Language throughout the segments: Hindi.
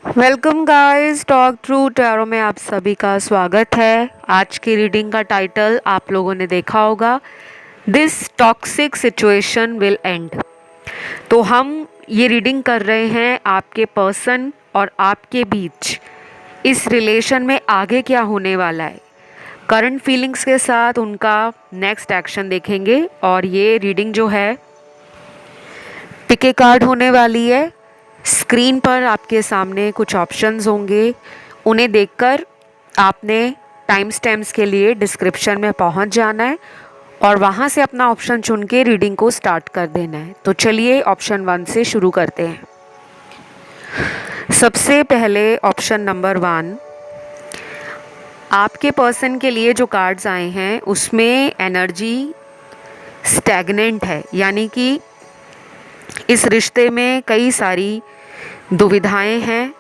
Welcome guys, talk true tarot में आप सभी का स्वागत है। आज की रीडिंग का टाइटल आप लोगों ने देखा होगा, this toxic situation will and. तो हम ये रीडिंग कर रहे हैं आपके पर्सन और आपके बीच इस रिलेशन में आगे क्या होने वाला है, करंट फीलिंग्स के साथ उनका नेक्स्ट एक्शन देखेंगे। और ये रीडिंग जो है पिक ए कार्ड होने वाली है। स्क्रीन पर आपके सामने कुछ ऑप्शंस होंगे, उन्हें देखकर आपने टाइम स्टैम्प्स के लिए डिस्क्रिप्शन में पहुंच जाना है और वहां से अपना ऑप्शन चुन के रीडिंग को स्टार्ट कर देना है। तो चलिए ऑप्शन 1 से शुरू करते हैं। सबसे पहले ऑप्शन नंबर 1, आपके पर्सन के लिए जो कार्ड्स आए हैं उसमें एनर्जी स्टैग्नेंट है, यानी कि इस रिश्ते में कई सारी दुविधाएं हैं,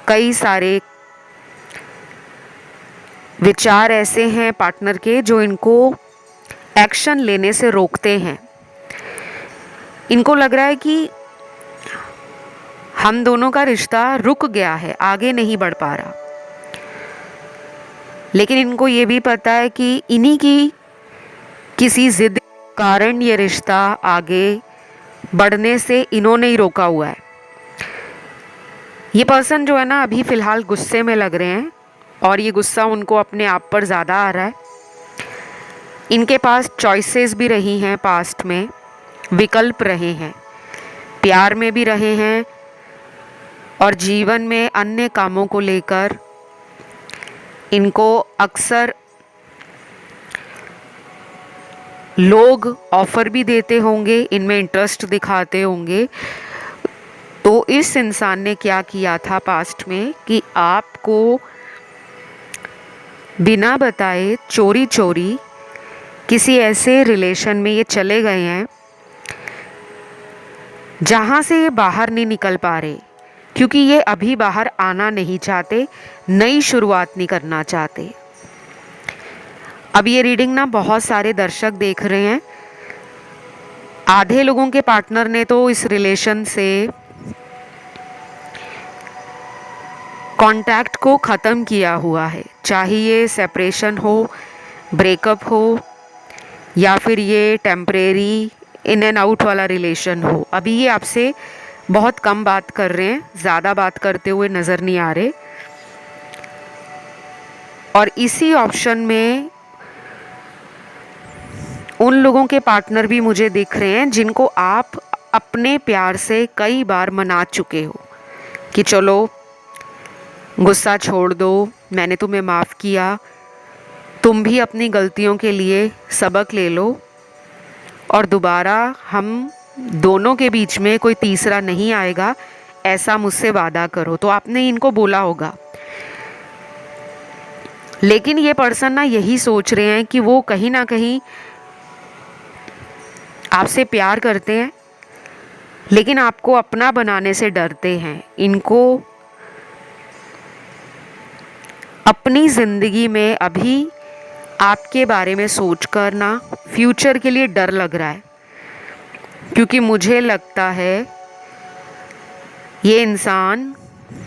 कई सारे विचार ऐसे हैं पार्टनर के जो इनको एक्शन लेने से रोकते हैं। इनको लग रहा है कि हम दोनों का रिश्ता रुक गया है, आगे नहीं बढ़ पा रहा। लेकिन इनको ये भी पता है कि इन्हीं की किसी जिद के कारण ये रिश्ता आगे बढ़ने से इन्होंने ही रोका हुआ है। ये पर्सन जो है ना, अभी फ़िलहाल गुस्से में लग रहे हैं और ये गुस्सा उनको अपने आप पर ज़्यादा आ रहा है। इनके पास चॉइसेस भी रही हैं, पास्ट में विकल्प रहे हैं, प्यार में भी रहे हैं और जीवन में अन्य कामों को लेकर इनको अक्सर लोग ऑफ़र भी देते होंगे, इनमें इंटरेस्ट दिखाते होंगे। तो इस इंसान ने क्या किया था पास्ट में कि आपको बिना बताए चोरी चोरी किसी ऐसे रिलेशन में ये चले गए हैं जहाँ से ये बाहर नहीं निकल पा रहे, क्योंकि ये अभी बाहर आना नहीं चाहते, नई शुरुआत नहीं करना चाहते। अब ये रीडिंग ना बहुत सारे दर्शक देख रहे हैं। आधे लोगों के पार्टनर ने तो इस रिलेशन से कांटेक्ट को ख़त्म किया हुआ है, चाहे ये सेपरेशन हो, ब्रेकअप हो या फिर ये टेम्परेरी इन एंड आउट वाला रिलेशन हो। अभी ये आपसे बहुत कम बात कर रहे हैं, ज़्यादा बात करते हुए नज़र नहीं आ रहे। और इसी ऑप्शन में उन लोगों के पार्टनर भी मुझे दिख रहे हैं जिनको आप अपने प्यार से कई बार मना चुके हो कि चलो गुस्सा छोड़ दो, मैंने तुम्हें माफ़ किया, तुम भी अपनी गलतियों के लिए सबक ले लो और दोबारा हम दोनों के बीच में कोई तीसरा नहीं आएगा, ऐसा मुझसे वादा करो। तो आपने इनको बोला होगा। लेकिन ये पर्सन ना यही सोच रहे हैं कि वो कहीं ना कहीं आपसे प्यार करते हैं, लेकिन आपको अपना बनाने से डरते हैं। इनको अपनी ज़िंदगी में अभी आपके बारे में सोचकर ना फ्यूचर के लिए डर लग रहा है, क्योंकि मुझे लगता है ये इंसान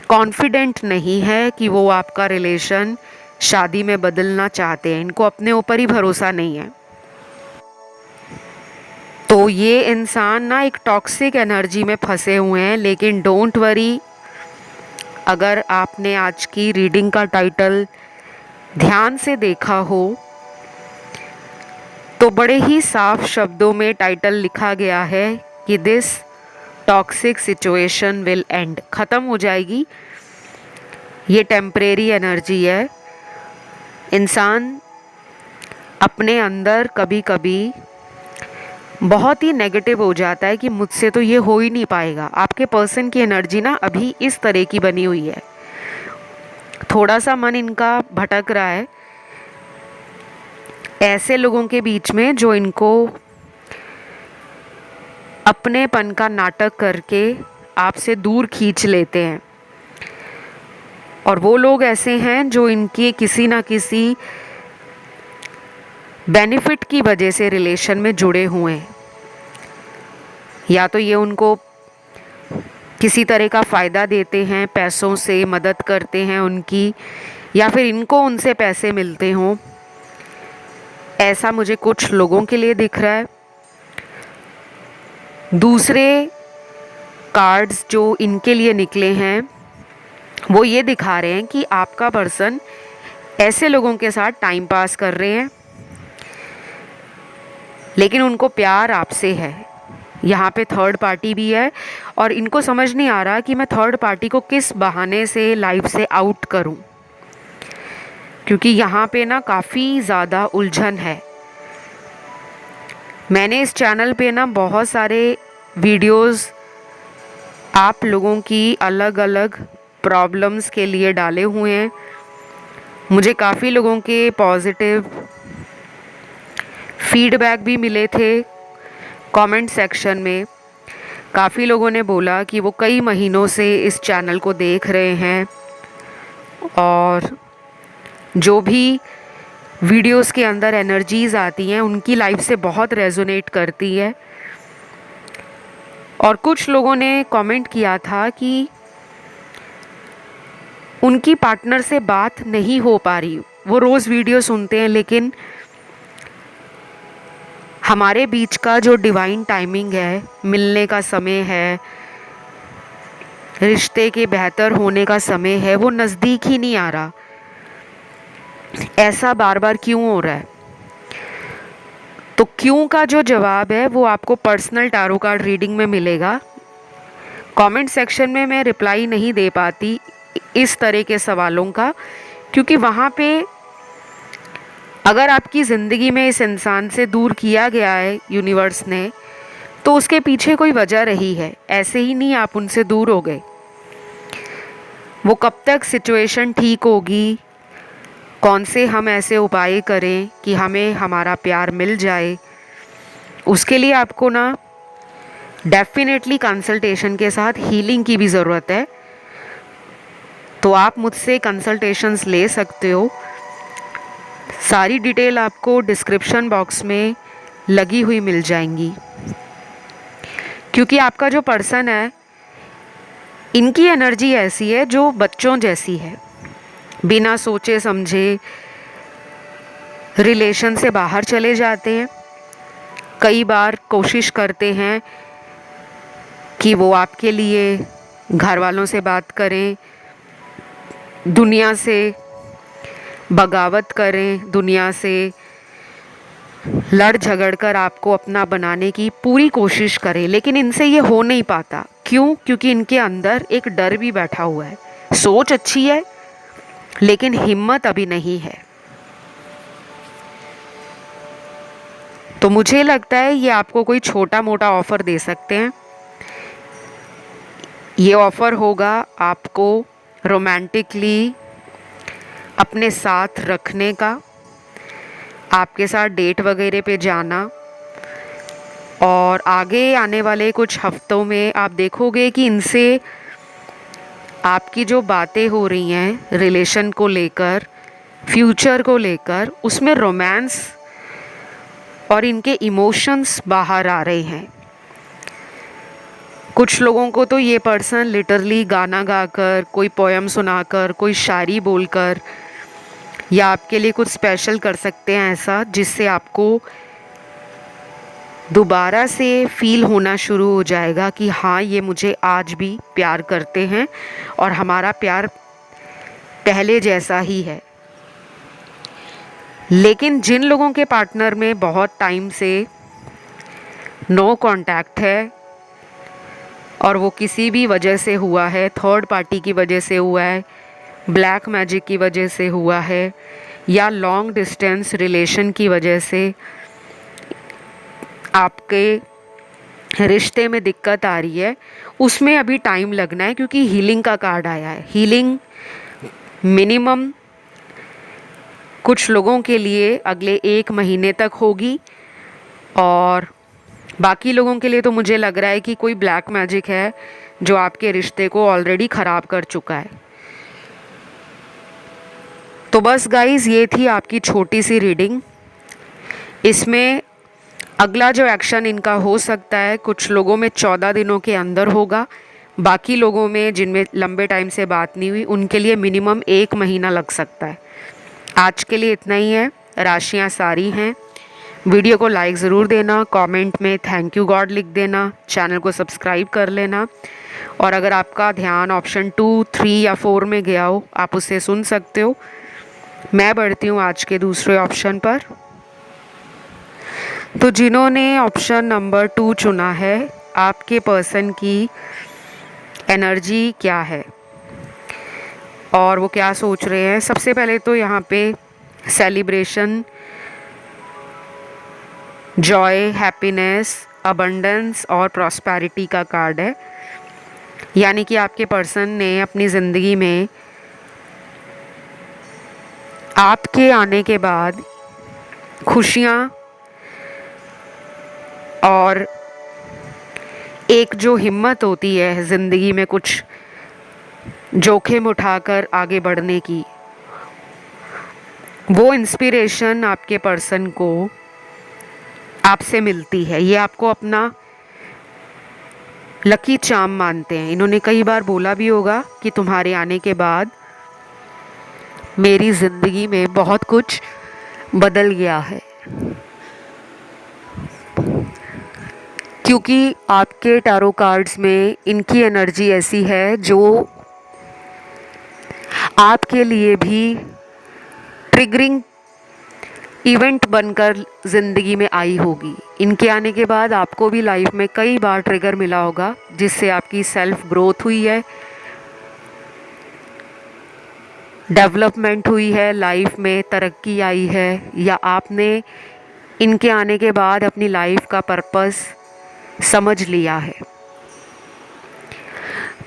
कॉन्फिडेंट नहीं है कि वो आपका रिलेशन शादी में बदलना चाहते हैं। इनको अपने ऊपर ही भरोसा नहीं है। तो ये इंसान ना एक टॉक्सिक एनर्जी में फंसे हुए हैं। लेकिन डोंट वरी, अगर आपने आज की रीडिंग का टाइटल ध्यान से देखा हो तो बड़े ही साफ शब्दों में टाइटल लिखा गया है कि this toxic situation will and, ख़त्म हो जाएगी। ये टेम्परेरी एनर्जी है। इंसान अपने अंदर कभी कभी बहुत ही नेगेटिव हो जाता है कि मुझसे तो ये हो ही नहीं पाएगा। आपके पर्सन की एनर्जी ना अभी इस तरह की बनी हुई है। थोड़ा सा मन इनका भटक रहा है ऐसे लोगों के बीच में जो इनको अपनेपन का नाटक करके आपसे दूर खींच लेते हैं। और वो लोग ऐसे हैं जो इनके किसी ना किसी बेनिफिट की वजह से रिलेशन में जुड़े हुए हैं। या तो ये उनको किसी तरह का फ़ायदा देते हैं, पैसों से मदद करते हैं उनकी, या फिर इनको उनसे पैसे मिलते हों, ऐसा मुझे कुछ लोगों के लिए दिख रहा है। दूसरे कार्ड्स जो इनके लिए निकले हैं वो ये दिखा रहे हैं कि आपका पर्सन ऐसे लोगों के साथ टाइम पास कर रहे हैं, लेकिन उनको प्यार आपसे है। यहाँ पे थर्ड पार्टी भी है और इनको समझ नहीं आ रहा कि मैं थर्ड पार्टी को किस बहाने से लाइफ से आउट करूं, क्योंकि यहाँ पे ना काफ़ी ज़्यादा उलझन है। मैंने इस चैनल पे ना बहुत सारे वीडियोस आप लोगों की अलग अलग प्रॉब्लम्स के लिए डाले हुए हैं। मुझे काफ़ी लोगों के पॉजिटिव फीडबैक भी मिले थे कमेंट सेक्शन में। काफ़ी लोगों ने बोला कि वो कई महीनों से इस चैनल को देख रहे हैं और जो भी वीडियोस के अंदर एनर्जीज़ आती हैं उनकी लाइफ से बहुत रेजोनेट करती है। और कुछ लोगों ने कमेंट किया था कि उनकी पार्टनर से बात नहीं हो पा रही। वो रोज़ वीडियो सुनते हैं, लेकिन हमारे बीच का जो डिवाइन टाइमिंग है, मिलने का समय है, रिश्ते के बेहतर होने का समय है, वो नज़दीक ही नहीं आ रहा। ऐसा बार बार क्यों हो रहा है? तो क्यों का जो जवाब है वो आपको पर्सनल टैरो कार्ड रीडिंग में मिलेगा। कमेंट सेक्शन में मैं रिप्लाई नहीं दे पाती इस तरह के सवालों का, क्योंकि वहाँ पे अगर आपकी ज़िंदगी में इस इंसान से दूर किया गया है यूनिवर्स ने, तो उसके पीछे कोई वजह रही है। ऐसे ही नहीं आप उनसे दूर हो गए। वो कब तक सिचुएशन ठीक होगी, कौन से हम ऐसे उपाय करें कि हमें हमारा प्यार मिल जाए, उसके लिए आपको ना डेफिनेटली कंसल्टेशन के साथ हीलिंग की भी ज़रूरत है। तो आप मुझसे कंसल्टेशंस ले सकते हो। सारी डिटेल आपको डिस्क्रिप्शन बॉक्स में लगी हुई मिल जाएंगी। क्योंकि आपका जो पर्सन है, इनकी एनर्जी ऐसी है जो बच्चों जैसी है। बिना सोचे समझे रिलेशन से बाहर चले जाते हैं। कई बार कोशिश करते हैं कि वो आपके लिए घर वालों से बात करें, दुनिया से बगावत करें, दुनिया से लड़ झगड़ कर आपको अपना बनाने की पूरी कोशिश करें, लेकिन इनसे ये हो नहीं पाता। क्यों? क्योंकि इनके अंदर एक डर भी बैठा हुआ है। सोच अच्छी है लेकिन हिम्मत अभी नहीं है। तो मुझे लगता है ये आपको कोई छोटा मोटा ऑफ़र दे सकते हैं। ये ऑफ़र होगा आपको रोमांटिकली अपने साथ रखने का, आपके साथ डेट वगैरह पे जाना। और आगे आने वाले कुछ हफ्तों में आप देखोगे कि इनसे आपकी जो बातें हो रही हैं रिलेशन को लेकर, फ्यूचर को लेकर, उसमें रोमांस और इनके इमोशंस बाहर आ रहे हैं। कुछ लोगों को तो ये पर्सन लिटरली गाना गाकर, कोई पोएम सुनाकर, कोई शायरी बोलकर या आपके लिए कुछ स्पेशल कर सकते हैं ऐसा, जिससे आपको दोबारा से फील होना शुरू हो जाएगा कि हाँ, ये मुझे आज भी प्यार करते हैं और हमारा प्यार पहले जैसा ही है। लेकिन जिन लोगों के पार्टनर में बहुत टाइम से नो कांटेक्ट है और वो किसी भी वजह से हुआ है, थर्ड पार्टी की वजह से हुआ है, ब्लैक मैजिक की वजह से हुआ है, या लॉन्ग डिस्टेंस रिलेशन की वजह से आपके रिश्ते में दिक्कत आ रही है, उसमें अभी टाइम लगना है। क्योंकि हीलिंग का कार्ड आया है। हीलिंग मिनिमम कुछ लोगों के लिए अगले 1 महीने तक होगी और बाकी लोगों के लिए तो मुझे लग रहा है कि कोई ब्लैक मैजिक है जो आपके रिश्ते को ऑलरेडी ख़राब कर चुका है। तो बस गाइस, ये थी आपकी छोटी सी रीडिंग। इसमें अगला जो एक्शन इनका हो सकता है कुछ लोगों में 14 दिनों के अंदर होगा, बाकी लोगों में जिनमें लंबे टाइम से बात नहीं हुई उनके लिए मिनिमम 1 महीना लग सकता है। आज के लिए इतना ही है। राशियाँ सारी हैं। वीडियो को लाइक ज़रूर देना, कमेंट में थैंक यू गॉड लिख देना, चैनल को सब्सक्राइब कर लेना, और अगर आपका ध्यान ऑप्शन 2, 3 या 4 में गया हो आप उसे सुन सकते हो। मैं बढ़ती हूँ आज के दूसरे ऑप्शन पर। तो जिन्होंने ऑप्शन नंबर 2 चुना है, आपके पर्सन की एनर्जी क्या है और वो क्या सोच रहे हैं। सबसे पहले तो यहाँ पे सेलिब्रेशन, जॉय, हैप्पीनेस, अबंडेंस और प्रॉस्पेरिटी का कार्ड है। यानी कि आपके पर्सन ने अपनी ज़िंदगी में आपके आने के बाद खुशियाँ और एक जो हिम्मत होती है ज़िंदगी में कुछ जोखिम उठाकर आगे बढ़ने की, वो इंस्पिरेशन आपके पर्सन को आपसे मिलती है। ये आपको अपना लकी चार्म मानते हैं। इन्होंने कई बार बोला भी होगा कि तुम्हारे आने के बाद मेरी ज़िंदगी में बहुत कुछ बदल गया है, क्योंकि आपके टैरो कार्ड्स में इनकी एनर्जी ऐसी है जो आपके लिए भी ट्रिगरिंग इवेंट बनकर ज़िंदगी में आई होगी। इनके आने के बाद आपको भी लाइफ में कई बार ट्रिगर मिला होगा जिससे आपकी सेल्फ ग्रोथ हुई है, डेवलपमेंट हुई है, लाइफ में तरक्की आई है, या आपने इनके आने के बाद अपनी लाइफ का पर्पस समझ लिया है।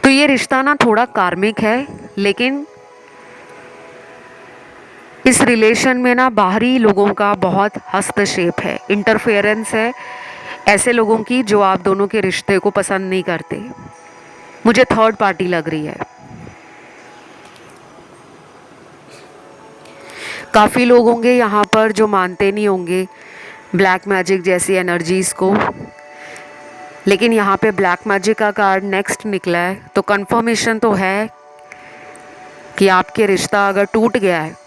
तो ये रिश्ता ना थोड़ा कार्मिक है, लेकिन इस रिलेशन में ना बाहरी लोगों का बहुत हस्तक्षेप है, इंटरफेरेंस है ऐसे लोगों की जो आप दोनों के रिश्ते को पसंद नहीं करते। मुझे थर्ड पार्टी लग रही है। काफ़ी लोग होंगे यहाँ पर जो मानते नहीं होंगे ब्लैक मैजिक जैसी एनर्जीज़ को, लेकिन यहाँ पे ब्लैक मैजिक का कार्ड नेक्स्ट निकला है, तो कंफर्मेशन तो है कि आपके रिश्ता अगर टूट गया है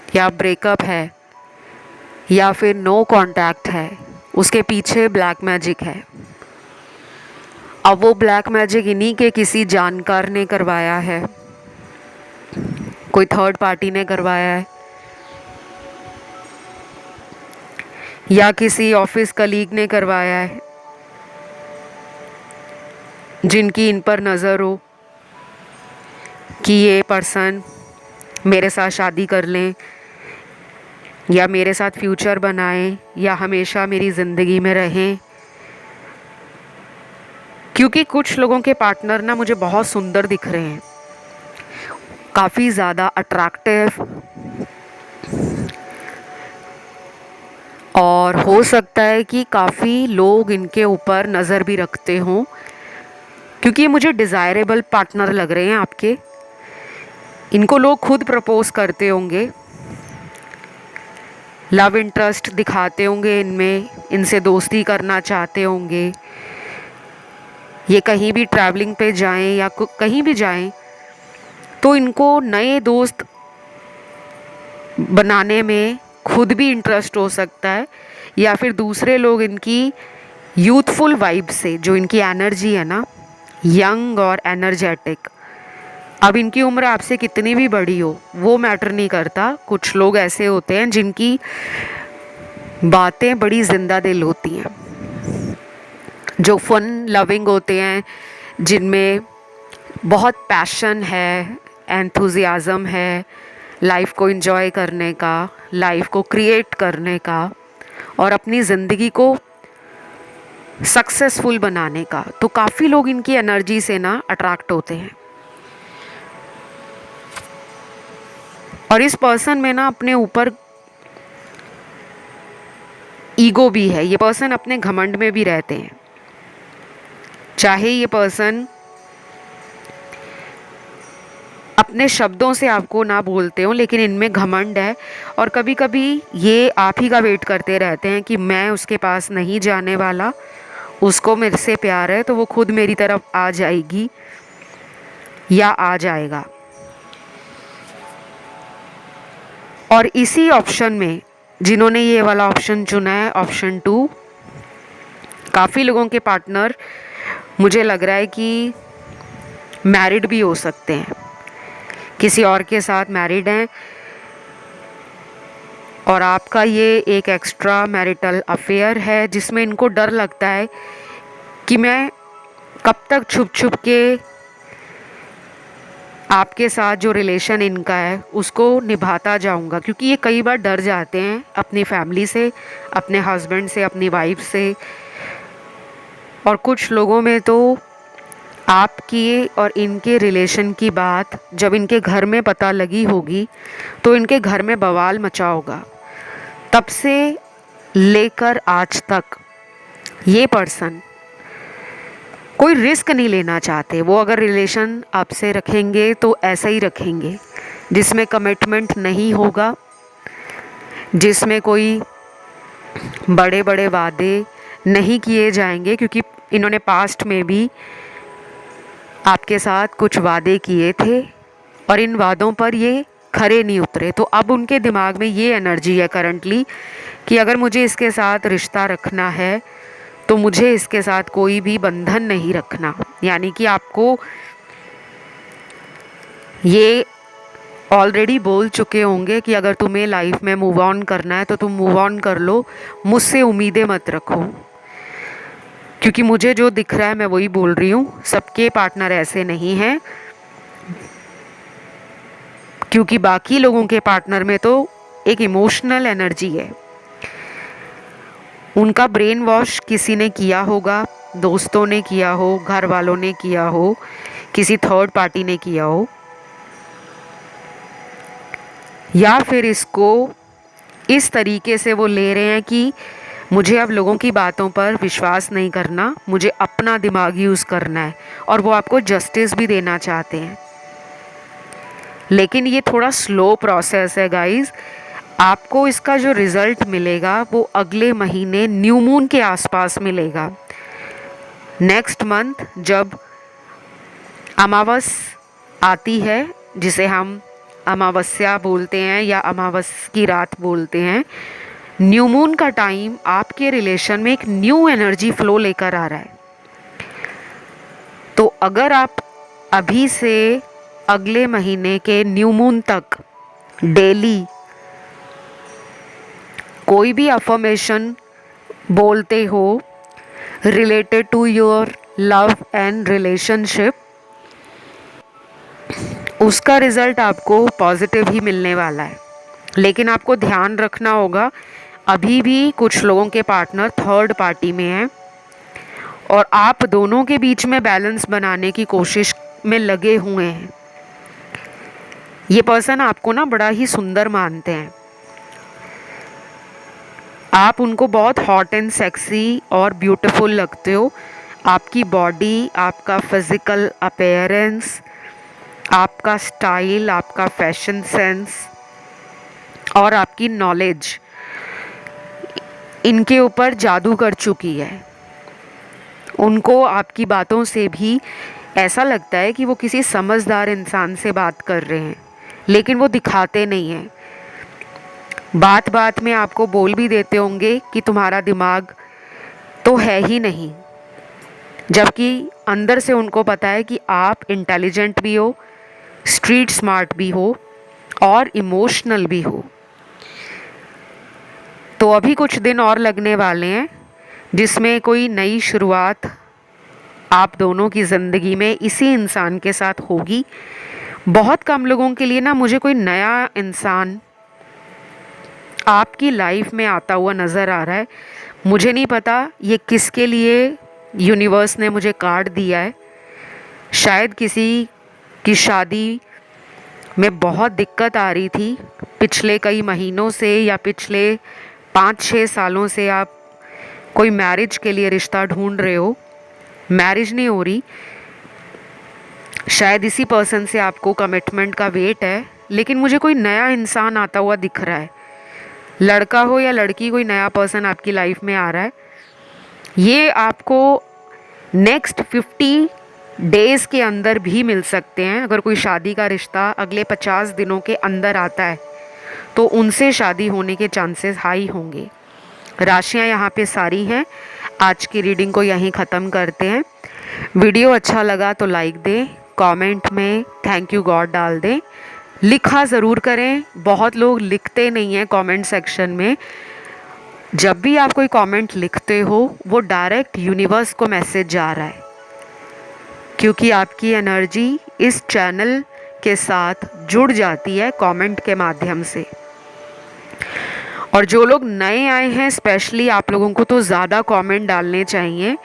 या ब्रेकअप है या फिर नो कांटेक्ट है, उसके पीछे ब्लैक मैजिक है। अब वो ब्लैक मैजिक इन्हीं के किसी जानकार ने करवाया है, कोई थर्ड पार्टी ने करवाया है, या किसी ऑफिस कलीग ने करवाया है जिनकी इन पर नज़र हो कि ये पर्सन मेरे साथ शादी कर लें या मेरे साथ फ्यूचर बनाएं या हमेशा मेरी ज़िंदगी में रहें। क्योंकि कुछ लोगों के पार्टनर ना मुझे बहुत सुंदर दिख रहे हैं, काफ़ी ज़्यादा अट्रैक्टिव, और हो सकता है कि काफ़ी लोग इनके ऊपर नज़र भी रखते हों, क्योंकि ये मुझे डिज़ायरेबल पार्टनर लग रहे हैं आपके। इनको लोग खुद प्रपोज करते होंगे, लव इंटरेस्ट दिखाते होंगे इनमें, इनसे दोस्ती करना चाहते होंगे। ये कहीं भी ट्रैवलिंग पे जाएं या कहीं भी जाएं तो इनको नए दोस्त बनाने में खुद भी इंटरेस्ट हो सकता है, या फिर दूसरे लोग इनकी यूथफुल वाइब से, जो इनकी एनर्जी है ना, यंग और एनर्जेटिक। अब इनकी उम्र आपसे कितनी भी बड़ी हो वो मैटर नहीं करता। कुछ लोग ऐसे होते हैं जिनकी बातें बड़ी जिंदा दिल होती हैं, जो फन लविंग होते हैं, जिनमें बहुत पैशन है, एंथुजियाज़म है लाइफ को एंजॉय करने का, लाइफ को क्रिएट करने का और अपनी ज़िंदगी को सक्सेसफुल बनाने का। तो काफ़ी लोग इनकी एनर्जी से ना अट्रैक्ट होते हैं। और इस पर्सन में ना अपने ऊपर ईगो भी है। ये पर्सन अपने घमंड में भी रहते हैं, चाहे ये पर्सन अपने शब्दों से आपको ना बोलते हो, लेकिन इनमें घमंड है। और कभी कभी ये आप ही का वेट करते रहते हैं कि मैं उसके पास नहीं जाने वाला, उसको मेरे से प्यार है तो वो खुद मेरी तरफ आ जाएगी या आ जाएगा। और इसी ऑप्शन में जिन्होंने ये वाला ऑप्शन चुना है, ऑप्शन 2, काफ़ी लोगों के पार्टनर मुझे लग रहा है कि मैरिड भी हो सकते हैं, किसी और के साथ मैरिड हैं, और आपका ये एक एक्स्ट्रा मैरिटल अफेयर है जिसमें इनको डर लगता है कि मैं कब तक छुप छुप के आपके साथ जो रिलेशन इनका है उसको निभाता जाऊंगा, क्योंकि ये कई बार डर जाते हैं अपनी फैमिली से, अपने हस्बैंड से, अपनी वाइफ से। और कुछ लोगों में तो आपकी और इनके रिलेशन की बात जब इनके घर में पता लगी होगी तो इनके घर में बवाल मचा होगा। तब से लेकर आज तक ये पर्सन कोई रिस्क नहीं लेना चाहते। वो अगर रिलेशन आपसे रखेंगे तो ऐसा ही रखेंगे जिसमें कमिटमेंट नहीं होगा, जिसमें कोई बड़े बड़े वादे नहीं किए जाएंगे, क्योंकि इन्होंने पास्ट में भी आपके साथ कुछ वादे किए थे और इन वादों पर ये खरे नहीं उतरे। तो अब उनके दिमाग में ये एनर्जी है करंटली कि अगर मुझे इसके साथ रिश्ता रखना है तो मुझे इसके साथ कोई भी बंधन नहीं रखना। यानी कि आपको ये ऑलरेडी बोल चुके होंगे कि अगर तुम्हें लाइफ में मूव ऑन करना है तो तुम मूव ऑन कर लो, मुझसे उम्मीदें मत रखो। क्योंकि मुझे जो दिख रहा है मैं वही बोल रही हूँ, सबके पार्टनर ऐसे नहीं हैं, क्योंकि बाकी लोगों के पार्टनर में तो एक इमोशनल एनर्जी है। उनका ब्रेन वॉश किसी ने किया होगा, दोस्तों ने किया हो, घर वालों ने किया हो, किसी थर्ड पार्टी ने किया हो, या फिर इसको इस तरीके से वो ले रहे हैं कि मुझे अब लोगों की बातों पर विश्वास नहीं करना, मुझे अपना दिमाग यूज़ करना है। और वो आपको जस्टिस भी देना चाहते हैं, लेकिन ये थोड़ा स्लो प्रोसेस है गाइस। आपको इसका जो रिज़ल्ट मिलेगा वो अगले महीने न्यू मून के आसपास मिलेगा। नेक्स्ट मंथ जब अमावस आती है, जिसे हम अमावस्या बोलते हैं या अमावस की रात बोलते हैं, न्यू मून का टाइम आपके रिलेशन में एक न्यू एनर्जी फ्लो लेकर आ रहा है। तो अगर आप अभी से अगले महीने के न्यू मून तक डेली कोई भी अफर्मेशन बोलते हो related to your love and relationship, उसका रिज़ल्ट आपको पॉजिटिव ही मिलने वाला है। लेकिन आपको ध्यान रखना होगा, अभी भी कुछ लोगों के पार्टनर थर्ड पार्टी में हैं और आप दोनों के बीच में बैलेंस बनाने की कोशिश में लगे हुए हैं। ये पर्सन आपको ना बड़ा ही सुंदर मानते हैं, आप उनको बहुत हॉट एंड सेक्सी और ब्यूटीफुल लगते हो। आपकी बॉडी, आपका फिजिकल अपीयरेंस, आपका स्टाइल, आपका फैशन सेंस और आपकी नॉलेज इनके ऊपर जादू कर चुकी है। उनको आपकी बातों से भी ऐसा लगता है कि वो किसी समझदार इंसान से बात कर रहे हैं, लेकिन वो दिखाते नहीं हैं। बात बात में आपको बोल भी देते होंगे कि तुम्हारा दिमाग तो है ही नहीं, जबकि अंदर से उनको पता है कि आप इंटेलिजेंट भी हो, स्ट्रीट स्मार्ट भी हो और इमोशनल भी हो। तो अभी कुछ दिन और लगने वाले हैं जिसमें कोई नई शुरुआत आप दोनों की ज़िंदगी में इसी इंसान के साथ होगी। बहुत कम लोगों के लिए ना मुझे कोई नया इंसान आपकी लाइफ में आता हुआ नज़र आ रहा है। मुझे नहीं पता ये किसके लिए यूनिवर्स ने मुझे कार्ड दिया है। शायद किसी की शादी में बहुत दिक्कत आ रही थी पिछले कई महीनों से, या पिछले 5-6 सालों से आप कोई मैरिज के लिए रिश्ता ढूंढ रहे हो, मैरिज नहीं हो रही। शायद इसी पर्सन से आपको कमिटमेंट का वेट है, लेकिन मुझे कोई नया इंसान आता हुआ दिख रहा है। लड़का हो या लड़की, कोई नया पर्सन आपकी लाइफ में आ रहा है ये आपको नेक्स्ट 50 डेज़ के अंदर भी मिल सकते हैं। अगर कोई शादी का रिश्ता अगले 50 दिनों के अंदर आता है तो उनसे शादी होने के चांसेस हाई होंगे। राशियां यहाँ पे सारी हैं। आज की रीडिंग को यहीं ख़त्म करते हैं। वीडियो अच्छा लगा तो लाइक दें, कमेंट में थैंक यू गॉड डाल दें, लिखा ज़रूर करें। बहुत लोग लिखते नहीं हैं कमेंट सेक्शन में। जब भी आप कोई कमेंट लिखते हो वो डायरेक्ट यूनिवर्स को मैसेज जा रहा है, क्योंकि आपकी एनर्जी इस चैनल के साथ जुड़ जाती है कमेंट के माध्यम से। और जो लोग नए आए हैं स्पेशली आप लोगों को तो ज़्यादा कमेंट डालने चाहिए,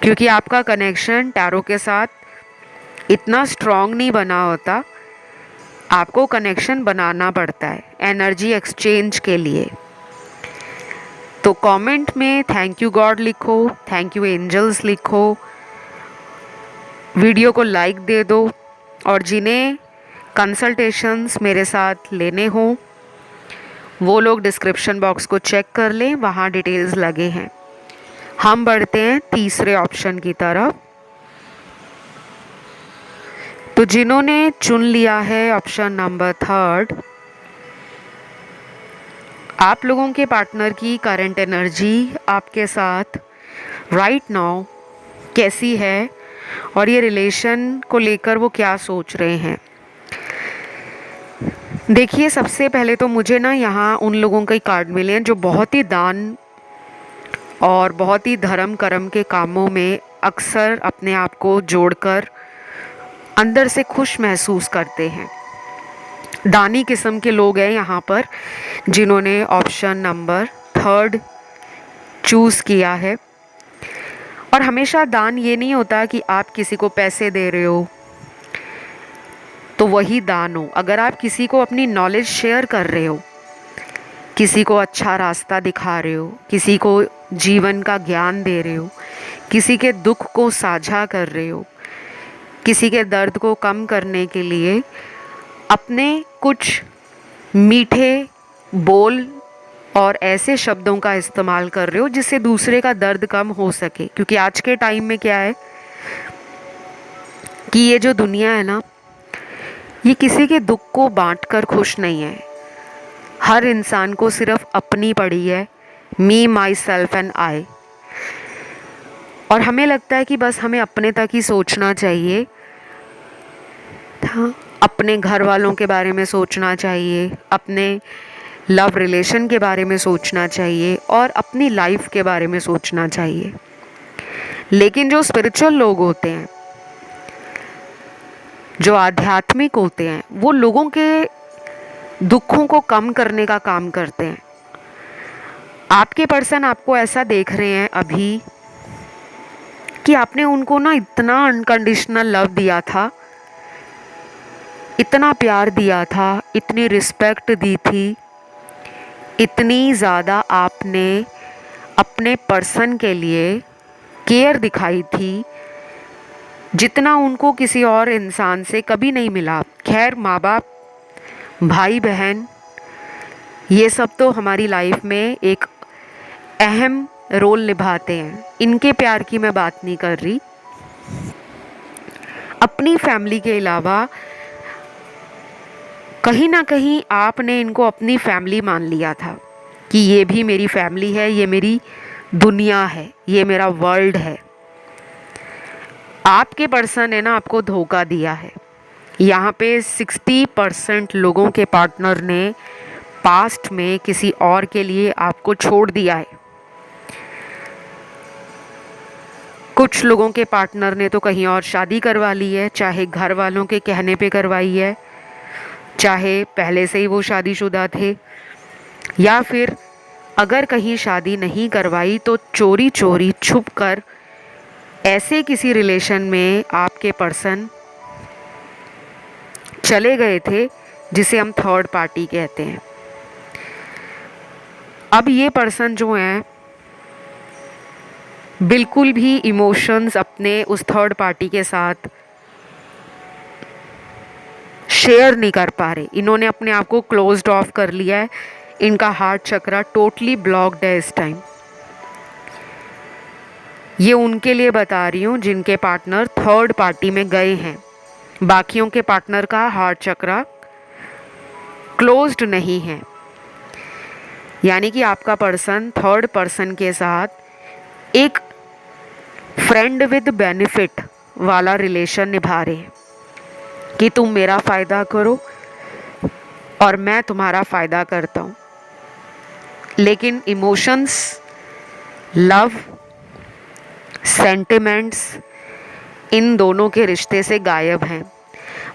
क्योंकि आपका कनेक्शन टैरो के साथ इतना स्ट्रॉन्ग नहीं बना होता। आपको कनेक्शन बनाना पड़ता है एनर्जी एक्सचेंज के लिए। तो कमेंट में थैंक यू गॉड लिखो, थैंक यू एंजल्स लिखो, वीडियो को लाइक दे दो। और जिन्हें कंसल्टेशंस मेरे साथ लेने हों वो लोग डिस्क्रिप्शन बॉक्स को चेक कर लें, वहाँ डिटेल्स लगे हैं। हम बढ़ते हैं तीसरे ऑप्शन की तरफ। तो जिन्होंने चुन लिया है ऑप्शन नंबर 3, आप लोगों के पार्टनर की करंट एनर्जी आपके साथ राइट नाउ कैसी है और ये रिलेशन को लेकर वो क्या सोच रहे हैं। देखिए, सबसे पहले तो मुझे ना यहाँ उन लोगों के कार्ड मिले हैं जो बहुत ही दान और बहुत ही धर्म कर्म के कामों में अक्सर अपने आप को जोड़कर अंदर से खुश महसूस करते हैं। दानी किस्म के लोग हैं यहाँ पर जिन्होंने ऑप्शन नंबर 3 चूज़ किया है। और हमेशा दान ये नहीं होता कि आप किसी को पैसे दे रहे हो तो वही दान हो। अगर आप किसी को अपनी नॉलेज शेयर कर रहे हो, किसी को अच्छा रास्ता दिखा रहे हो, किसी को जीवन का ज्ञान दे रहे हो, किसी के दुख को साझा कर रहे हो, किसी के दर्द को कम करने के लिए अपने कुछ मीठे बोल और ऐसे शब्दों का इस्तेमाल कर रहे हो जिससे दूसरे का दर्द कम हो सके। क्योंकि आज के टाइम में क्या है कि ये जो दुनिया है ना, ये किसी के दुख को बांटकर खुश नहीं है। हर इंसान को सिर्फ अपनी पड़ी है, मी माई सेल्फ एंड आई। और हमें लगता है कि बस हमें अपने तक ही सोचना चाहिए। हाँ, अपने घर वालों के बारे में सोचना चाहिए, अपने लव रिलेशन के बारे में सोचना चाहिए और अपनी लाइफ के बारे में सोचना चाहिए। लेकिन जो स्पिरिचुअल लोग होते हैं, जो आध्यात्मिक होते हैं, वो लोगों के दुखों को कम करने का काम करते हैं। आपके पर्सन आपको ऐसा देख रहे हैं अभी कि आपने उनको ना इतना अनकंडीशनल लव दिया था, इतना प्यार दिया था, इतनी रिस्पेक्ट दी थी, इतनी ज़्यादा आपने अपने पर्सन के लिए केयर दिखाई थी जितना उनको किसी और इंसान से कभी नहीं मिला। खैर, माँ बाप, भाई बहन, ये सब तो हमारी लाइफ में एक अहम रोल निभाते हैं। इनके प्यार की मैं बात नहीं कर रही। अपनी फैमिली के अलावा कहीं ना कहीं आपने इनको अपनी फैमिली मान लिया था कि ये भी मेरी फैमिली है, ये मेरी दुनिया है, ये मेरा वर्ल्ड है। आपके पर्सन ने ना आपको धोखा दिया है। यहाँ पे 60% लोगों के पार्टनर ने पास्ट में किसी और के लिए आपको छोड़ दिया है। कुछ लोगों के पार्टनर ने तो कहीं और शादी करवा ली है, चाहे घर वालों के कहने पे करवाई है, चाहे पहले से ही वो शादीशुदा थे, या फिर अगर कहीं शादी नहीं करवाई तो चोरी चोरी छुप कर ऐसे किसी रिलेशन में आपके पर्सन चले गए थे जिसे हम थर्ड पार्टी कहते हैं। अब ये पर्सन जो हैं बिल्कुल भी इमोशंस अपने उस थर्ड पार्टी के साथ शेयर नहीं कर पा रहे। इन्होंने अपने आप को क्लोज्ड ऑफ कर लिया है। इनका हार्ट चक्रा टोटली ब्लॉक्ड है इस टाइम। ये उनके लिए बता रही हूँ जिनके पार्टनर थर्ड पार्टी में गए हैं। बाकियों के पार्टनर का हार्ट चक्रा क्लोज्ड नहीं है, यानी कि आपका पर्सन थर्ड पर्सन के साथ एक फ्रेंड विद बेनिफिट वाला रिलेशन निभा रहे हैं कि तुम मेरा फ़ायदा करो और मैं तुम्हारा फ़ायदा करता हूँ। लेकिन इमोशंस, लव, सेंटिमेंट्स इन दोनों के रिश्ते से गायब हैं।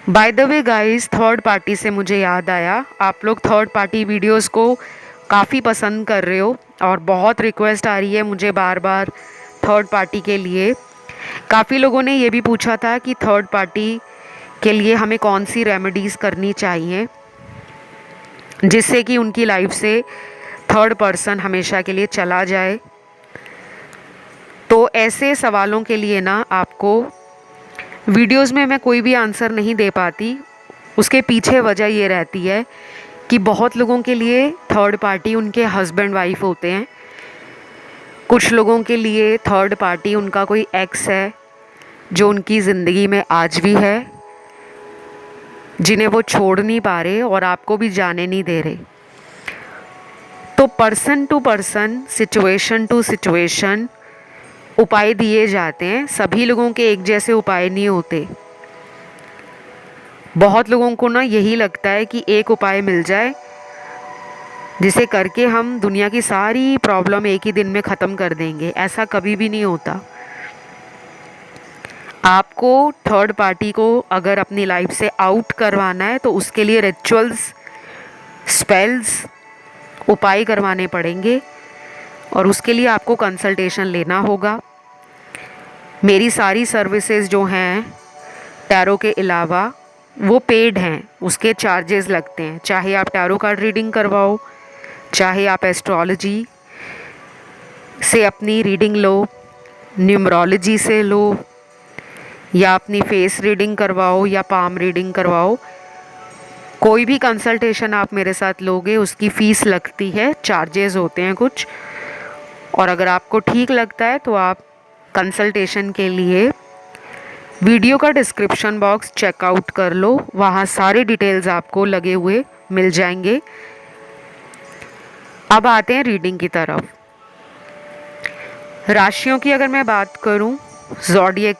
By the way guys, third party से मुझे याद आया, आप लोग थर्ड पार्टी वीडियोस को काफ़ी पसंद कर रहे हो और बहुत रिक्वेस्ट आ रही है मुझे बार बार थर्ड पार्टी के लिए। काफ़ी लोगों ने ये भी पूछा था कि थर्ड पार्टी के लिए हमें कौन सी रेमेडीज़ करनी चाहिए जिससे कि उनकी लाइफ से थर्ड पर्सन हमेशा के लिए चला जाए। तो ऐसे सवालों के लिए ना आपको वीडियोस में मैं कोई भी आंसर नहीं दे पाती। उसके पीछे वजह ये रहती है कि बहुत लोगों के लिए थर्ड पार्टी उनके हस्बैंड वाइफ होते हैं, कुछ लोगों के लिए थर्ड पार्टी उनका कोई एक्स है जो उनकी ज़िंदगी में आज भी है, जिन्हें वो छोड़ नहीं पा रहे और आपको भी जाने नहीं दे रहे। तो person to person, situation to situation उपाय दिए जाते हैं। सभी लोगों के एक जैसे उपाय नहीं होते। बहुत लोगों को ना यही लगता है कि एक उपाय मिल जाए जिसे करके हम दुनिया की सारी प्रॉब्लम एक ही दिन में ख़त्म कर देंगे। ऐसा कभी भी नहीं होता। आपको थर्ड पार्टी को अगर अपनी लाइफ से आउट करवाना है तो उसके लिए रिचुअल्स, स्पेल्स, उपाय करवाने पड़ेंगे और उसके लिए आपको कंसल्टेशन लेना होगा। मेरी सारी सर्विसेज जो हैं टैरो के अलावा वो पेड हैं, उसके चार्जेस लगते हैं। चाहे आप टैरो कार्ड रीडिंग करवाओ, चाहे आप एस्ट्रोलॉजी से अपनी रीडिंग लो, न्यूमरोलॉजी से लो, या अपनी फेस रीडिंग करवाओ या पाम रीडिंग करवाओ, कोई भी कंसल्टेशन आप मेरे साथ लोगे उसकी फ़ीस लगती है, चार्जेस होते हैं कुछ। और अगर आपको ठीक लगता है तो आप कंसल्टेशन के लिए वीडियो का डिस्क्रिप्शन बॉक्स चेकआउट कर लो, वहाँ सारे डिटेल्स आपको लगे हुए मिल जाएंगे। अब आते हैं रीडिंग की तरफ। राशियों की अगर मैं बात करूं, ज़ोडिएक,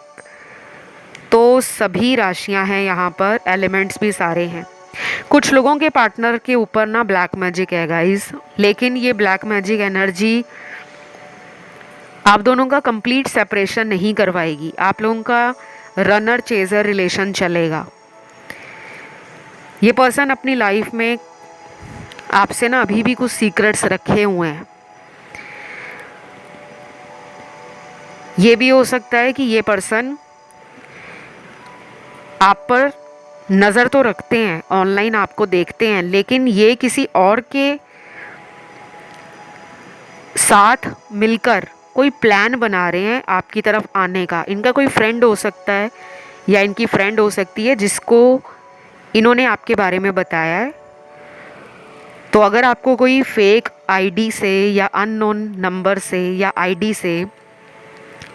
तो सभी राशियां हैं यहाँ पर, एलिमेंट्स भी सारे हैं। कुछ लोगों के पार्टनर के ऊपर ना ब्लैक मैजिक है गाइस, लेकिन ये ब्लैक मैजिक एनर्जी आप दोनों का कंप्लीट सेपरेशन नहीं करवाएगी। आप लोगों का रनर चेजर रिलेशन चलेगा। ये पर्सन अपनी लाइफ में आपसे ना अभी भी कुछ सीक्रेट्स रखे हुए हैं। ये भी हो सकता है कि ये पर्सन आप पर नज़र तो रखते हैं, ऑनलाइन आपको देखते हैं, लेकिन ये किसी और के साथ मिलकर कोई प्लान बना रहे हैं आपकी तरफ आने का। इनका कोई फ्रेंड हो सकता है या इनकी फ्रेंड हो सकती है जिसको इन्होंने आपके बारे में बताया है। तो अगर आपको कोई फेक आईडी से या अननोन नंबर से या आईडी से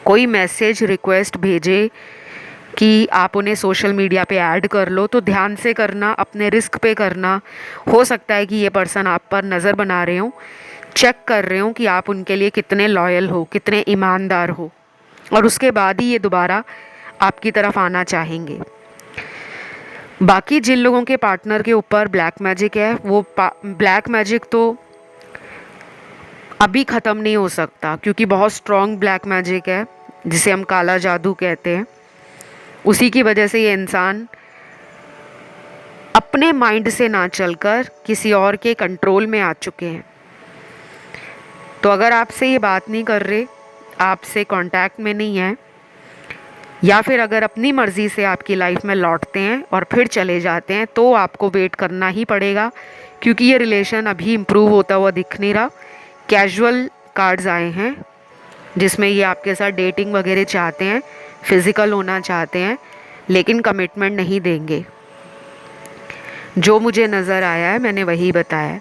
कोई मैसेज रिक्वेस्ट भेजे कि आप उन्हें सोशल मीडिया पे ऐड कर लो, तो ध्यान से करना, अपने रिस्क पे करना। हो सकता है कि ये पर्सन आप पर नज़र बना रहे हो, चेक कर रहे हो कि आप उनके लिए कितने लॉयल हो, कितने ईमानदार हो, और उसके बाद ही ये दोबारा आपकी तरफ आना चाहेंगे। बाकी जिन लोगों के पार्टनर के ऊपर ब्लैक मैजिक है, वो ब्लैक मैजिक तो अभी ख़त्म नहीं हो सकता, क्योंकि बहुत स्ट्रॉन्ग ब्लैक मैजिक है जिसे हम काला जादू कहते हैं। उसी की वजह से ये इंसान अपने माइंड से ना चलकर किसी और के कंट्रोल में आ चुके हैं। तो अगर आपसे ये बात नहीं कर रहे, आपसे कांटेक्ट में नहीं है, या फिर अगर अपनी मर्ज़ी से आपकी लाइफ में लौटते हैं और फिर चले जाते हैं, तो आपको वेट करना ही पड़ेगा, क्योंकि ये रिलेशन अभी इम्प्रूव होता हुआ दिख नहीं रहा। कैजुअल कार्ड्स आए हैं जिसमें ये आपके साथ डेटिंग वगैरह चाहते हैं, फिज़िकल होना चाहते हैं, लेकिन कमिटमेंट नहीं देंगे। जो मुझे नज़र आया है मैंने वही बताया।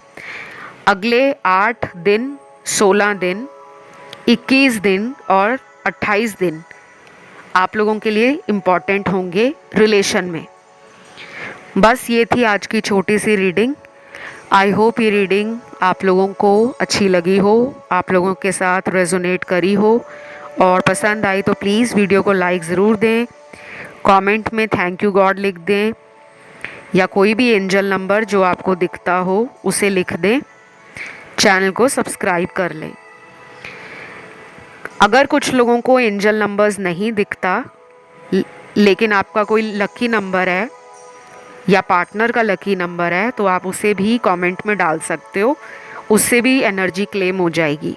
अगले 8 दिन, 16 दिन, 21 दिन और 28 दिन आप लोगों के लिए इम्पॉर्टेंट होंगे रिलेशन में। बस ये थी आज की छोटी सी रीडिंग। आई होप ये रीडिंग आप लोगों को अच्छी लगी हो, आप लोगों के साथ रेजोनेट करी हो, और पसंद आई तो प्लीज़ वीडियो को लाइक ज़रूर दें, कमेंट में थैंक यू गॉड लिख दें, या कोई भी एंजल नंबर जो आपको दिखता हो उसे लिख दें। चैनल को सब्सक्राइब कर लें। अगर कुछ लोगों को एंजल नंबर्स नहीं दिखता लेकिन आपका कोई लकी नंबर है या पार्टनर का लकी नंबर है तो आप उसे भी कमेंट में डाल सकते हो, उससे भी एनर्जी क्लेम हो जाएगी।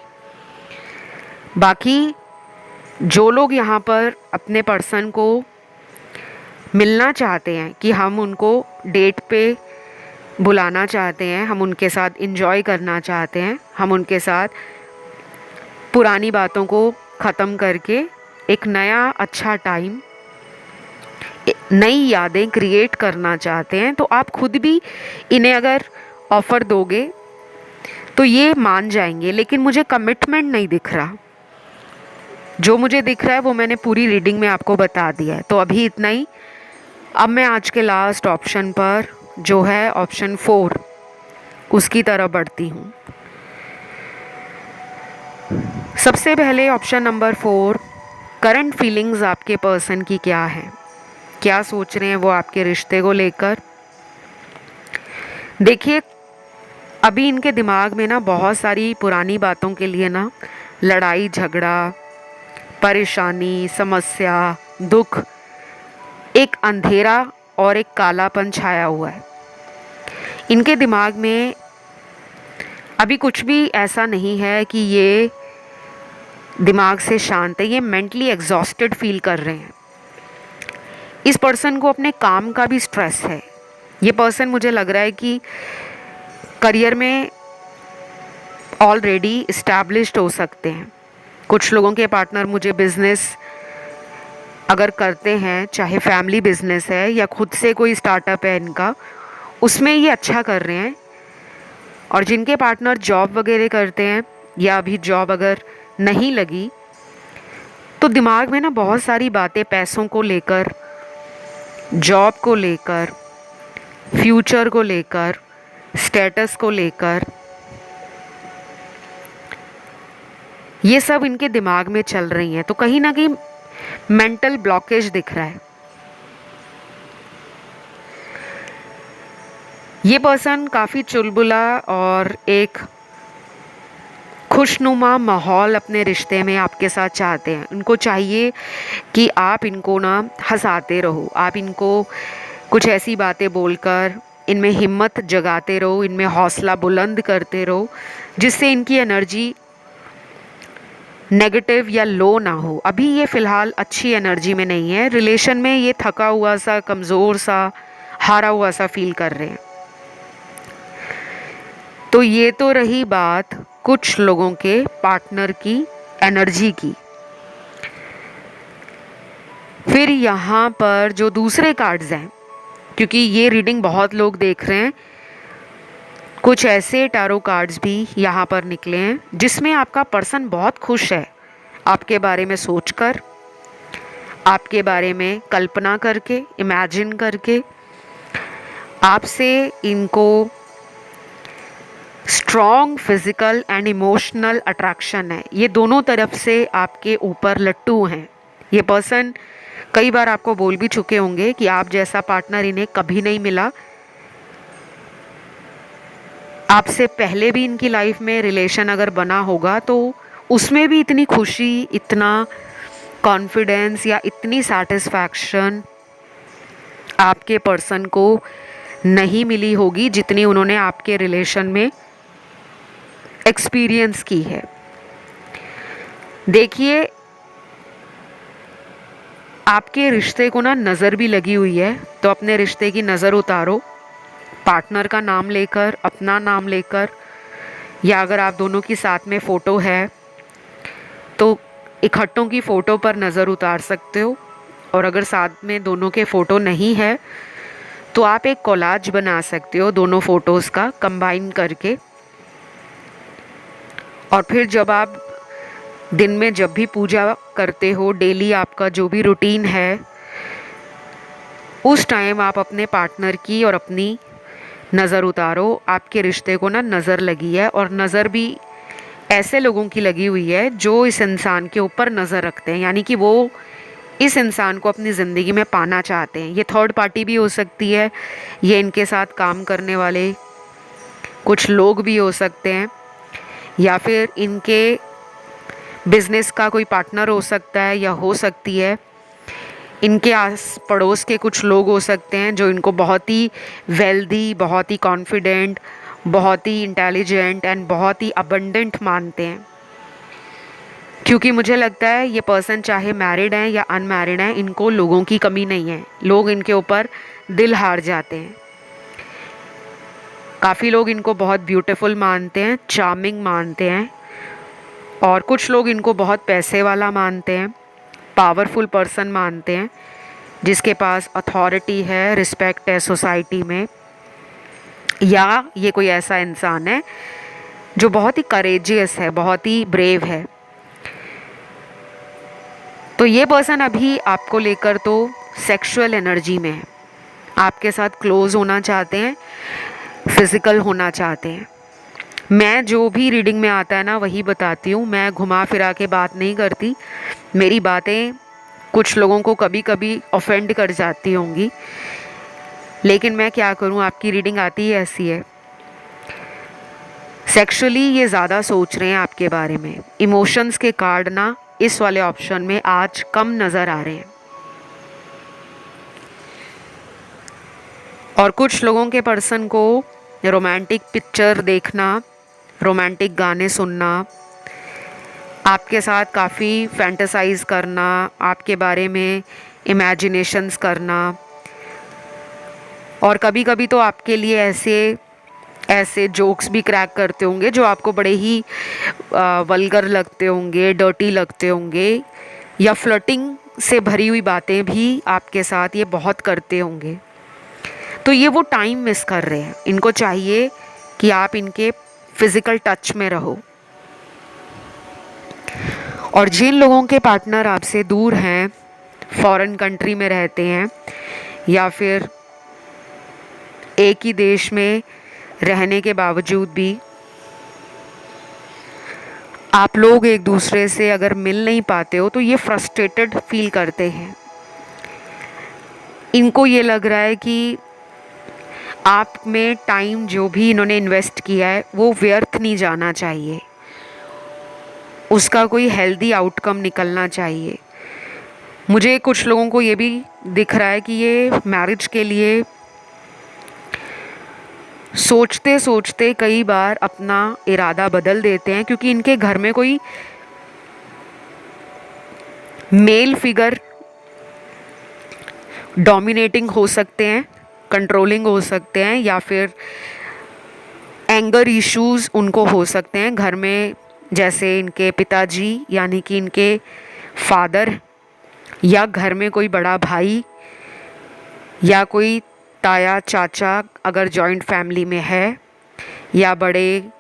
बाकी जो लोग यहाँ पर अपने पर्सन को मिलना चाहते हैं कि हम उनको डेट पे बुलाना चाहते हैं, हम उनके साथ एंजॉय करना चाहते हैं, हम उनके साथ पुरानी बातों को ख़त्म करके एक नया अच्छा टाइम, नई यादें क्रिएट करना चाहते हैं, तो आप खुद भी इन्हें अगर ऑफ़र दोगे तो ये मान जाएंगे। लेकिन मुझे कमिटमेंट नहीं दिख रहा। जो मुझे दिख रहा है वो मैंने पूरी रीडिंग में आपको बता दिया है। तो अभी इतना ही। अब मैं आज के लास्ट ऑप्शन पर, जो है ऑप्शन 4, उसकी तरफ बढ़ती हूँ। सबसे पहले ऑप्शन नंबर 4, करंट फीलिंग्स आपके पर्सन की क्या है, क्या सोच रहे हैं वो आपके रिश्ते को लेकर। देखिए, अभी इनके दिमाग में ना बहुत सारी पुरानी बातों के लिए ना लड़ाई झगड़ा, परेशानी, समस्या, दुख, एक अंधेरा और एक कालापन छाया हुआ है। इनके दिमाग में अभी कुछ भी ऐसा नहीं है कि ये दिमाग से शांत है, ये मेंटली एग्जॉस्टेड फील कर रहे हैं। इस पर्सन को अपने काम का भी स्ट्रेस है। ये पर्सन, मुझे लग रहा है कि करियर में ऑलरेडी इस्टेब्लिश्ड हो सकते हैं। कुछ लोगों के पार्टनर मुझे बिजनेस अगर करते हैं, चाहे फैमिली बिजनेस है या खुद से कोई स्टार्टअप है इनका, उसमें ये अच्छा कर रहे हैं। और जिनके पार्टनर जॉब वगैरह करते हैं या अभी जॉब अगर नहीं लगी, तो दिमाग में ना बहुत सारी बातें पैसों को लेकर, जॉब को लेकर, फ्यूचर को लेकर, स्टेटस को लेकर, ये सब इनके दिमाग में चल रही हैं। तो कहीं ना कहीं मेंटल ब्लॉकेज दिख रहा है। ये पर्सन काफ़ी चुलबुला और एक खुशनुमा माहौल अपने रिश्ते में आपके साथ चाहते हैं। उनको चाहिए कि आप इनको ना हंसाते रहो, आप इनको कुछ ऐसी बातें बोलकर इनमें हिम्मत जगाते रहो, इनमें हौसला बुलंद करते रहो, जिससे इनकी एनर्जी नेगेटिव या लो ना हो। अभी ये फ़िलहाल अच्छी एनर्जी में नहीं है। रिलेशन में ये थका हुआ सा, कमज़ोर सा, हारा हुआ सा फील कर रहे हैं। तो ये तो रही बात कुछ लोगों के पार्टनर की एनर्जी की। फिर यहाँ पर जो दूसरे कार्ड्स हैं, क्योंकि ये रीडिंग बहुत लोग देख रहे हैं, कुछ ऐसे टैरो कार्ड्स भी यहाँ पर निकले हैं जिसमें आपका पर्सन बहुत खुश है आपके बारे में सोचकर, आपके बारे में कल्पना करके, इमेजिन करके। आपसे इनको strong physical and emotional attraction है। ये दोनों तरफ से आपके ऊपर लट्टू हैं। ये पर्सन कई बार आपको बोल भी चुके होंगे कि आप जैसा पार्टनर इन्हें कभी नहीं मिला। आपसे पहले भी इनकी लाइफ में रिलेशन अगर बना होगा तो उसमें भी इतनी खुशी, इतना कॉन्फिडेंस या इतनी सेटिस्फैक्शन आपके पर्सन को नहीं मिली होगी जितनी उन्होंने आपके रिलेशन में एक्सपीरियंस की है। देखिए, आपके रिश्ते को ना नज़र भी लगी हुई है, तो अपने रिश्ते की नज़र उतारो, पार्टनर का नाम लेकर, अपना नाम लेकर, या अगर आप दोनों की साथ में फ़ोटो है तो इकट्ठों की फ़ोटो पर नज़र उतार सकते हो। और अगर साथ में दोनों के फ़ोटो नहीं है तो आप एक कोलाज बना सकते हो दोनों फ़ोटोज़ का कंबाइन करके। और फिर जब आप दिन में जब भी पूजा करते हो, डेली आपका जो भी रूटीन है, उस टाइम आप अपने पार्टनर की और अपनी नज़र उतारो। आपके रिश्ते को ना नज़र लगी है, और नज़र भी ऐसे लोगों की लगी हुई है जो इस इंसान के ऊपर नज़र रखते हैं, यानी कि वो इस इंसान को अपनी ज़िंदगी में पाना चाहते हैं। ये थर्ड पार्टी भी हो सकती है, ये इनके साथ काम करने वाले कुछ लोग भी हो सकते हैं, या फिर इनके बिजनेस का कोई पार्टनर हो सकता है, या हो सकती है इनके आस पड़ोस के कुछ लोग हो सकते हैं जो इनको बहुत ही वेल्दी, बहुत ही कॉन्फिडेंट, बहुत ही इंटेलिजेंट एंड बहुत ही अबंडेंट मानते हैं। क्योंकि मुझे लगता है ये पर्सन चाहे मैरिड हैं या अनमैरिड हैं, इनको लोगों की कमी नहीं है। लोग इनके ऊपर दिल हार जाते हैं। काफ़ी लोग इनको बहुत ब्यूटीफुल मानते हैं, चार्मिंग मानते हैं, और कुछ लोग इनको बहुत पैसे वाला मानते हैं, पावरफुल पर्सन मानते हैं, जिसके पास अथॉरिटी है, रिस्पेक्ट है सोसाइटी में, या ये कोई ऐसा इंसान है जो बहुत ही करेजियस है, बहुत ही ब्रेव है। तो ये पर्सन अभी आपको लेकर तो सेक्सुअल एनर्जी में है, आपके साथ क्लोज होना चाहते हैं, फिज़िकल होना चाहते हैं। मैं जो भी रीडिंग में आता है ना वही बताती हूँ, मैं घुमा फिरा के बात नहीं करती। मेरी बातें कुछ लोगों को कभी कभी ऑफेंड कर जाती होंगी, लेकिन मैं क्या करूँ, आपकी रीडिंग आती ही ऐसी है। सेक्सुअली ये ज़्यादा सोच रहे हैं आपके बारे में। इमोशंस के कार्ड ना इस वाले ऑप्शन में आज कम नज़र आ रहे हैं। और कुछ लोगों के पर्सन को रोमांटिक पिक्चर देखना, रोमांटिक गाने सुनना, आपके साथ काफ़ी फैंटेसाइज करना, आपके बारे में इमेजिनेशंस करना, और कभी कभी तो आपके लिए ऐसे ऐसे जोक्स भी क्रैक करते होंगे जो आपको बड़े ही वल्गर लगते होंगे, डर्टी लगते होंगे, या फ्लर्टिंग से भरी हुई बातें भी आपके साथ ये बहुत करते होंगे। तो ये वो टाइम मिस कर रहे हैं। इनको चाहिए कि आप इनके फिज़िकल टच में रहो। और जिन लोगों के पार्टनर आपसे दूर हैं, फॉरेन कंट्री में रहते हैं, या फिर एक ही देश में रहने के बावजूद भी आप लोग एक दूसरे से अगर मिल नहीं पाते हो, तो ये फ्रस्ट्रेटेड फील करते हैं। इनको ये लग रहा है कि आप में टाइम जो भी इन्होंने इन्वेस्ट किया है वो व्यर्थ नहीं जाना चाहिए, उसका कोई हेल्दी आउटकम निकलना चाहिए। मुझे कुछ लोगों को ये भी दिख रहा है कि ये मैरिज के लिए सोचते सोचते कई बार अपना इरादा बदल देते हैं, क्योंकि इनके घर में कोई मेल फिगर डोमिनेटिंग हो सकते हैं, कंट्रोलिंग हो सकते हैं, या फिर एंगर इश्यूज उनको हो सकते हैं घर में। जैसे इनके पिताजी यानी कि इनके फादर, या घर में कोई बड़ा भाई, या कोई ताया चाचा अगर जॉइंट फैमिली में है, या बड़े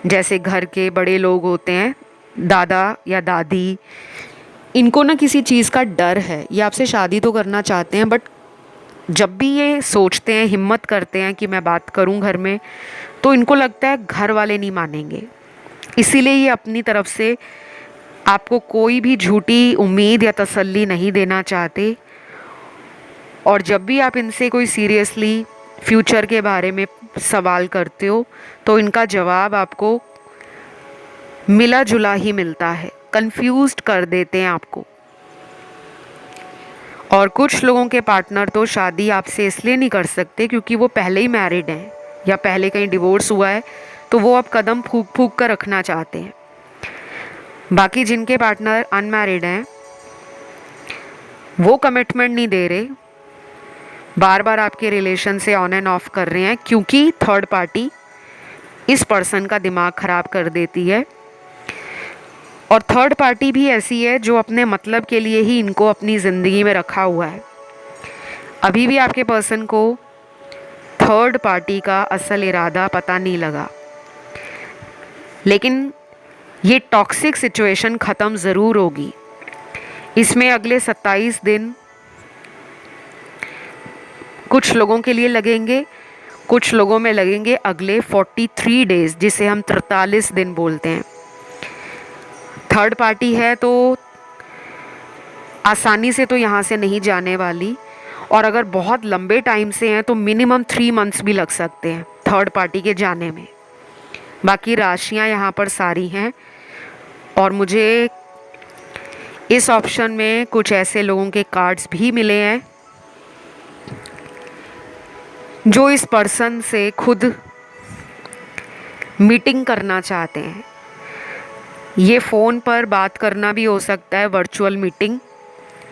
जैसे घर के बड़े लोग होते हैं, दादा या दादी, इनको ना किसी चीज़ का डर है। ये आपसे शादी तो करना चाहते हैं, बट जब भी ये सोचते हैं, हिम्मत करते हैं कि मैं बात करूं घर में, तो इनको लगता है घर वाले नहीं मानेंगे। इसीलिए ये अपनी तरफ से आपको कोई भी झूठी उम्मीद या तसल्ली नहीं देना चाहते। और जब भी आप इनसे कोई सीरियसली फ्यूचर के बारे में सवाल करते हो, तो इनका जवाब आपको मिला जुला ही मिलता है, कंफ्यूज्ड कर देते हैं आपको। और कुछ लोगों के पार्टनर तो शादी आपसे इसलिए नहीं कर सकते क्योंकि वो पहले ही मैरिड हैं, या पहले कहीं डिवोर्स हुआ है, तो वो अब कदम फूक फूक कर रखना चाहते हैं। बाकी जिनके पार्टनर अनमैरिड हैं, वो कमिटमेंट नहीं दे रहे, बार बार आपके रिलेशन से ऑन एंड ऑफ कर रहे हैं, क्योंकि थर्ड पार्टी इस पर्सन का दिमाग ख़राब कर देती है। और थर्ड पार्टी भी ऐसी है जो अपने मतलब के लिए ही इनको अपनी ज़िंदगी में रखा हुआ है। अभी भी आपके पर्सन को थर्ड पार्टी का असल इरादा पता नहीं लगा, लेकिन ये टॉक्सिक सिचुएशन ख़त्म ज़रूर होगी। इसमें अगले 27 दिन कुछ लोगों के लिए लगेंगे, कुछ लोगों में लगेंगे अगले 43 डेज़, जिसे हम 43 दिन बोलते हैं। थर्ड पार्टी है तो आसानी से तो यहाँ से नहीं जाने वाली, और अगर बहुत लंबे टाइम से हैं तो मिनिमम 3 मंथ्स भी लग सकते हैं थर्ड पार्टी के जाने में। बाकी राशियाँ यहाँ पर सारी हैं, और मुझे इस ऑप्शन में कुछ ऐसे लोगों के कार्ड्स भी मिले हैं जो इस पर्सन से खुद मीटिंग करना चाहते हैं। ये फ़ोन पर बात करना भी हो सकता है, वर्चुअल मीटिंग,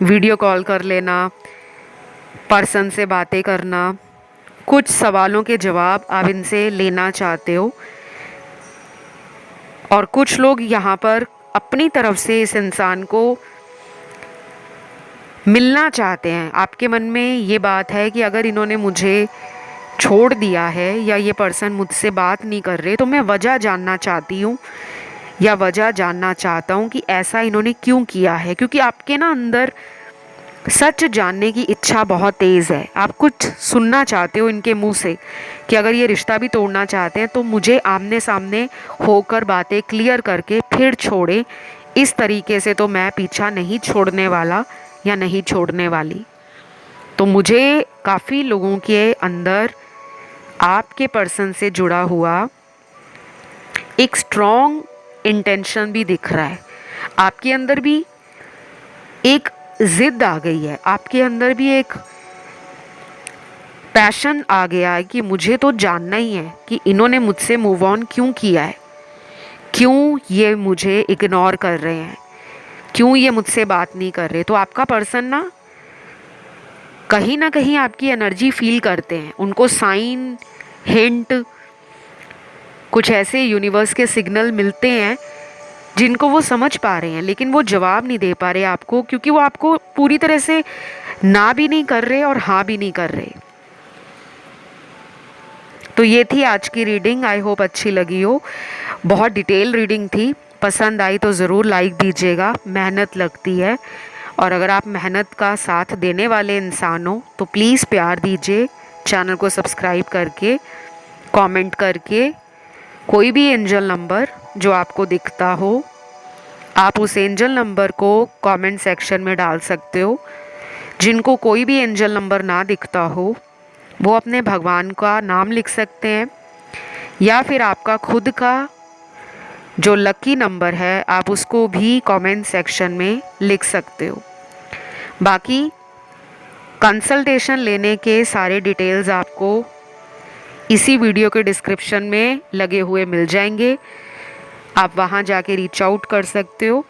वीडियो कॉल कर लेना, पर्सन से बातें करना, कुछ सवालों के जवाब आप इनसे लेना चाहते हो। और कुछ लोग यहाँ पर अपनी तरफ से इस इंसान को मिलना चाहते हैं। आपके मन में ये बात है कि अगर इन्होंने मुझे छोड़ दिया है या ये पर्सन मुझसे बात नहीं कर रहे, तो मैं वजह जानना चाहती हूँ या वजह जानना चाहता हूँ कि ऐसा इन्होंने क्यों किया है। क्योंकि आपके ना अंदर सच जानने की इच्छा बहुत तेज़ है। आप कुछ सुनना चाहते हो इनके मुंह से कि अगर ये रिश्ता भी तोड़ना चाहते हैं तो मुझे आमने सामने होकर बातें क्लियर करके फिर छोड़े। इस तरीके से तो मैं पीछा नहीं छोड़ने वाला या नहीं छोड़ने वाली। तो मुझे काफ़ी लोगों के अंदर आपके पर्सन से जुड़ा हुआ एक स्ट्रॉन्ग इंटेंशन भी दिख रहा है। आपके अंदर भी एक ज़िद आ गई है, आपके अंदर भी एक पैशन आ गया है कि मुझे तो जानना ही है कि इन्होंने मुझसे मूव ऑन क्यों किया है, क्यों ये मुझे इग्नोर कर रहे हैं, क्यों ये मुझसे बात नहीं कर रहे। तो आपका पर्सन ना कहीं आपकी एनर्जी फील करते हैं। उनको साइन, हिंट, कुछ ऐसे यूनिवर्स के सिग्नल मिलते हैं जिनको वो समझ पा रहे हैं, लेकिन वो जवाब नहीं दे पा रहे आपको, क्योंकि वो आपको पूरी तरह से ना भी नहीं कर रहे और हाँ भी नहीं कर रहे। तो ये थी आज की रीडिंग। आई होप अच्छी लगी हो। बहुत डिटेल रीडिंग थी। पसंद आई तो ज़रूर लाइक दीजिएगा, मेहनत लगती है। और अगर आप मेहनत का साथ देने वाले इंसान हो तो प्लीज़ प्यार दीजिए, चैनल को सब्सक्राइब करके, कमेंट करके। कोई भी एंजल नंबर जो आपको दिखता हो, आप उस एंजल नंबर को कमेंट सेक्शन में डाल सकते हो। जिनको कोई भी एंजल नंबर ना दिखता हो वो अपने भगवान का नाम लिख सकते हैं, या फिर आपका खुद का जो लकी नंबर है आप उसको भी कमेंट सेक्शन में लिख सकते हो। बाकी कंसल्टेशन लेने के सारे डिटेल्स आपको इसी वीडियो के डिस्क्रिप्शन में लगे हुए मिल जाएंगे। आप वहाँ जाके रीच आउट कर सकते हो।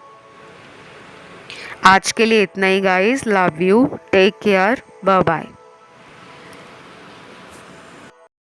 आज के लिए इतना ही guys. Love you, take care, bye bye.